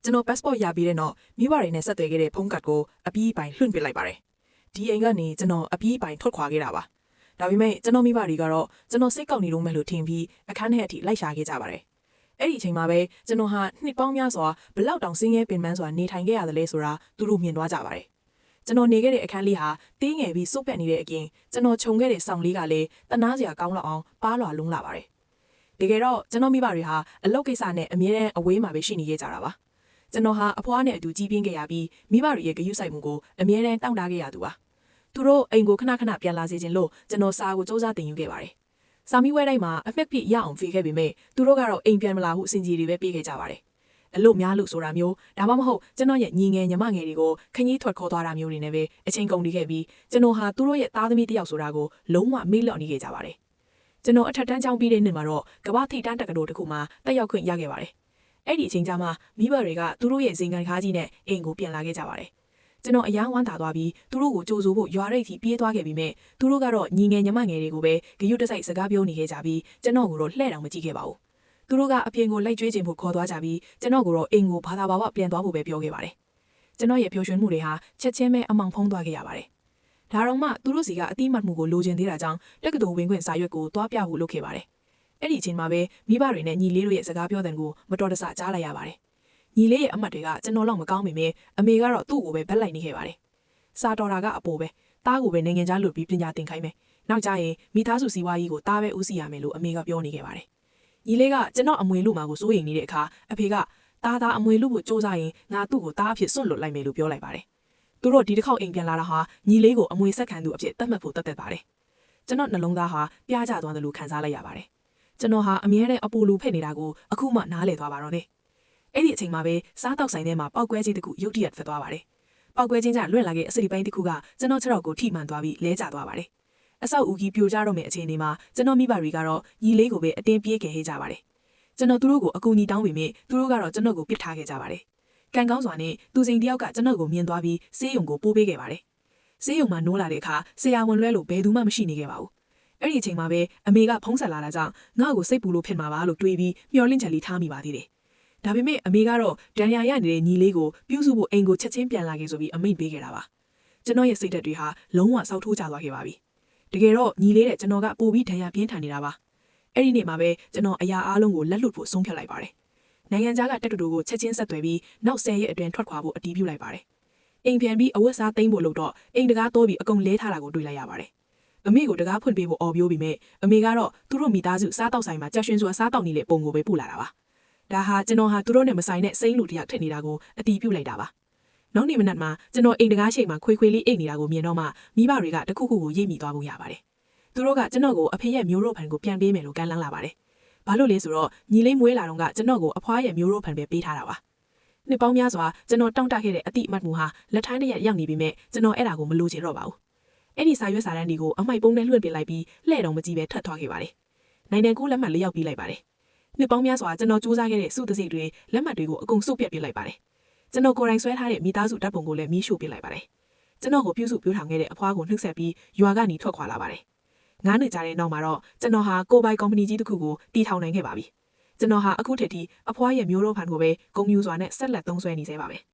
ကျွန်တော် passport ရပြီးတဲ့နောက်မိဘတွေနဲ့ဆက်သွယ်ခဲ့တဲ့ဖုန်းကတ်ကိုအပြီးပိုင်လွှင့်ပစ်လိုက်ပါတယ်ဒီအိမ်ကနေကျွန်တော်အပြီးပိုင်ထွက်ခွာခဲ့တာပါဒါပေမဲ့ကျွန်တော်မိဘတွေကတော့ကျွန်တော်စိတ်ကောက်နေတော့မယ်လို့ထင်ပြီးအခန်းထဲအထိလိုက်ရှာခဲ့ကြပါတယ်အဲ့ဒီအချိန်မှာပဲကျွန်တော်ဟာနှစ်ပေါင်းများစွာဘလောက်တောင်စင်းရဲပင်ပန်းစွာနေထိုင်ခဲ့ရတယ်လဲဆိုတာသူတို့မြင်သွားကြပါတယ်ကျွန်တော်နေခဲ့တဲ့အခန်းလေးဟာတင်းငယ်ပြီးစုပ်ပက်နေတဲ့အပြင်ကျွန်တော်ခြုံခဲ့တဲ့ဆောင်လေးကလည်းတနာစရာကောင်းလောက်အောင်ပါးလွှာလုံးလာပါတယ်တကယ်တော့ကျွန်တော်မိဘတွေဟာအလုပ်ကိစ္စနဲ့အမြဲတမ်းအဝေးမှာပဲရှိနေခဲ့ကြတာပါကျွန်တော်ဟာအဖွားနဲ့အတူကြီးပြင်းခဲ့ရပြီးမိဘတွေရဲ့ဂရုစိုက်မှုကိုအမြဲတမ်းတောင်းတခဲ့ရသူပါသူတို့အိမ်ကိုခဏခဏပြန်လာစေခြင်းလို့ကျွန်တော်စာကိုစူးစမ်းတင်ယူခဲ့ပါတယ်စာမီဝဲတိုင်းမှာအမှတ်ပြရအောင်ဖြေခဲ့ပေမဲ့သူတို့ကတော့အိမ်ပြန်မလာဘူးအစဉ်ကြီးတွေပဲပြေးခဲ့ကြပါတယ်အလို့များလို့ဆိုတာမျိုးဒါမှမဟုတ်ကျွန်တော်ရဲ့ညီငယ်ညီမငယ်တွေကိုခကြီးထွက်ခေါ်သွားတာမျိုးတွေနဲ့ပဲအချိန်ကုန်နေခဲ့ပြီးကျွန်တော်ဟာသူတို့ရဲ့သားသမီးတယောက်ဆိုတာကိုလုံးဝမေ့လျော့နေခဲ့ကြပါတယ်ကျွန်တော်အထက်တန်းကျောင်းပြီးတဲ့နှစ်မှာတော့ကမ္ဘာထိပ်တန်းတက္ကသိုလ်တစ်ခုမှာတက်ရောက်ခွင့်ရခဲ့ပါတယ်အဲ့ဒီအချိန်ကျမှမိဘတွေကသူတို့ရဲ့ဇင်ကန်ခါးကြီးနဲ့အိမ်ကိုပြန်လာခဲ့ကြပါတယ်ကျွန်တော်အယမ်းဝမ်းသာသွားပြီးသူတို့ကိုကြိုဆိုဖို့ရွာရိတ်ထိပြေးသွားခဲ့ပြီးမြဲသူတို့ကတော့ညီငယ်ညီမငယ်တွေကိုပဲဂရုတစိုက်စကားပြောနေခဲ့ကြပြီးကျွန်တော်ကိုတော့လှဲ့တောင်မကြည့်ခဲ့ပါဘူးသူတို့ကအပြင်ကိုလိုက်ကျွေးခြင်းဖို့ခေါ်သွားကြပြီးကျွန်တော်ကိုတော့အိမ်ကိုဘာသာဘာဝပြန်သွားဖို့ပဲပြောခဲ့ပါတယ်ကျွန်တော်ရဲ့ပျော်ရွှင်မှုတွေဟာချက်ချင်းပဲအမောင်ဖုံးသွားခဲ့ရပါတယ်ဒါတော့မှသူတို့စီကအတိမတ်မှုကိုလိုချင်သေးတာကြောင့်တက္ကသိုလ်ဝင်ခွင့်စာရွက်ကိုတွားပြဖို့လုပ်ခဲ့ပါတယ်အဲ့ဒီအချိန်မှာပဲမိဘတွေနဲ့ညီလေးတို့ရဲ့စကားပြောတဲ့ကိုမတော်တဆကြားလိုက်ရပါတယ်ညီလေးရဲ့အမတ်တွေကကျွန်တော်လောက်မကောင်းပေမဲ့အမေကတော့သူ့ကိုပဲဗက်လိုက်နေခဲ့ပါတယ်စာတော်တာကအပေါ်ပဲတားကိုပဲနိုင်ငံခြားလွတ်ပြီးပညာသင်ခိုင်းမယ်နောက်ကျရင်မိသားစုစီးပွားရေးကိုတားပဲဦးစီးရမယ်လို့အမေကပြောနေခဲ့ပါတယ်ညီလေးကကျွန်တော်အမွေလူမှာကိုစိုးရိမ်နေတဲ့အခါအဖေကတားအမွေလူကိုစ조사ရင်ငါသူ့ကိုတားအဖြစ်စွန့်လွတ်လိုက်မယ်လို့ပြောလိုက်ပါတယ်သူတို့ဒီတစ်ခေါက်အိမ်ပြန်လာတာဟာညီလေးကိုအမွေဆက်ခံသူအဖြစ်သတ်မှတ်ဖို့တတ်ပါတယ်ကျွန်တော်နှလုံးသားဟာပြားကျသွားတယ်လို့ခံစားလိုက်ရပါတယ်ကျွန်တော်ဟာအမြဲတမ်းအပူလူဖိတ်နေတာကိုအခုမှနားလည်သွားပါတော့တယ်အဲ့ဒီအချိန်မှာပဲစားတောက်ဆိုင်ထဲမှာပောက်ကွဲခြင်းတစ်ခုရုတ်တရက်ဖြစ်သွားပါတယ်ပောက်ကွဲခြင်းကြောင့်လွင့်လာခဲ့အစိပ်ပိုင်းတစ်ခုကကျွန်တော်ခြေထောက်ကိုထိမှန်သွားပြီးလဲကျသွားပါတယ်အဆောက်အဦကြီးပြိုကျတော့မယ့်အခြေအနေမှာကျွန်တော်မိဘတွေကတော့ညီလေးကိုပဲအတင်းပြေးခဲ့ကြပါတယ်ကျွန်တော်သူတို့ကိုအကူအညီတောင်းပေမဲ့သူတို့ကတော့ကျွန်တော်ကိုပစ်ထားခဲ့ကြပါတယ်ကံကောင်းစွာနဲ့သူစိန်တယောက်ကကျွန်တော်ကိုမြင်သွားပြီးဆေးရုံကိုပို့ပေးခဲ့ပါတယ်ဆေးရုံမှာနိုးလာတဲ့အခါဆရာဝန်လွဲလို့ဘယ်သူမှမရှိနေခဲ့ပါဘူးအဲ့ဒီအချိန်မှာပဲအမေကဖုံးဆက်လာတာကြောင့်ငါ့ကိုစိတ်ပူလို့ဖြစ်မှာပါလို့တွေးပြီးမျောလင့်ချက်လေးထားမိပါသေးတယ်ဒါပေမဲ့အမေကတော့ဒဏ်ရာရနေတဲ့ညီလေးကိုပြုစုဖို့အိမ်ကိုချက်ချင်းပြန်လာခဲ့ဆိုပြီးအမိန့်ပေးခဲ့တာပါကျွန်တော်ရဲ့စိတ်ဓာတ်တွေဟာလုံးဝစောက်ထိုးကျသွားခဲ့ပါပြီတကယ်တော့ညီလေးတဲ့ကျွန်တော်ကပို့ပြီးဒဏ်ရာပြင်းထန်နေတာပါအဲ့ဒီနေ့မှာပဲကျွန်တော်အရာအားလုံးကိုလက်လွတ်ဖို့ဆုံးဖြတ်လိုက်ပါတယ်နိုင်ငံခြားကတက္ကသိုလ်ကိုချက်ချင်းဆက်သွယ်ပြီးနောက်10ရက်အတွင်းထွက်ခွာဖို့အတည်ပြုလိုက်ပါတယ်အိမ်ပြန်ပြီးအဝတ်စားသိမ်းဖို့လုပ်တော့အိမ်တကားတိုးပြီးအကုန်လဲထားတာကိုတွေ့လိုက်ရပါတယ်အမေကိုတကားဖွင့်ပေးဖို့အော်ပြိုးပြီးမြဲအမေကတော့သူတို့မိသားစုစားတောက်ဆိုင်မှာကြက်ရွှင်စွာစားတောက်နေတဲ့ပုံကိုပဲပို့လာတာပါဒါဟာကျွန်တော်ဟာသူတို့နဲ့မဆိုင်တဲ့စိမ့်လူတယောက်ထင်နေတာကိုအတီးပြုတ်လိုက်တာပါနောက်နေ့မနက်မှာကျွန်တော်အိမ်တကားရှိမှခွေခွေလေးအိတ်နေတာကိုမြင်တော့မှမိဘတွေကတခုခုကိုရိပ်မိသွားဖို့ရပါတယ်သူတို့ကကျွန်တော်ကိုအဖေရဲ့မျိုးရိုးဖန်ကိုပြန်ပေးမယ်လို့ကမ်းလှမ်းလာပါတယ်ဘာလို့လဲဆိုတော့ညီလေးမွေးလာတော့ကကျွန်တော်ကိုအဖွားရဲ့မျိုးရိုးဖန်ပဲပေးထားတာပါနှစ်ပေါင်းများစွာကျွန်တော်တောင့်တခဲ့တဲ့အတိအမှတ်မှုဟာလက်ထိုင်းတစ်ရက်ရောက်နေပြီမဲ့ကျွန်တော်အဲ့ဒါကိုမလိုချင်တော့ပါဘူးအဲ့ဒီစာရွက်စာတမ်းတွေကိုအမိုက်ပုံးနဲ့လွှင့်ပစ်လိုက်ပြီးလှဲ့တော်မကြည့်ပဲထွက်သွားခဲ့ပါတယ်နိုင်ငံကူးလက်မှတ်လေးယောက်ပြီးလိုက်ပါတယ်နှစ်ပေါင်းများစွာကျွန်တော်စူးစမ်းခဲ့တဲ့စုတစိတ်တွေလက်မှတ်တွေကိုအကုန်စုပ်ပြတ်ပစ်လိုက်ပါတယ်ကျွန်တော်ကိုယ်တိုင်ဆွဲထားတဲ့မိသားစုဓာတ်ပုံကိုလည်းမီးရှို့ပစ်လိုက်ပါတယ်ကျွန်တော်ကိုပြုစုပြောထောင်ခဲ့တဲ့အဖွားကိုနှုတ်ဆက်ပြီးရွာကနေထွက်ခွာလာပါတယ်9နှစ်ကြာတဲ့နောက်မှာတော့ကျွန်တော်ဟာကိုပိုင်ကုမ္ပဏီကြီးတစ်ခုကိုတည်ထောင်နိုင်ခဲ့ပါပြီကျွန်တော်ဟာအခုထက်ထိအဖွားရဲ့မျိုးရိုးဖန်ကိုပဲဂုဏ်ယူစွာနဲ့ဆက်လက်သုံးစွဲနေသေးပါပဲ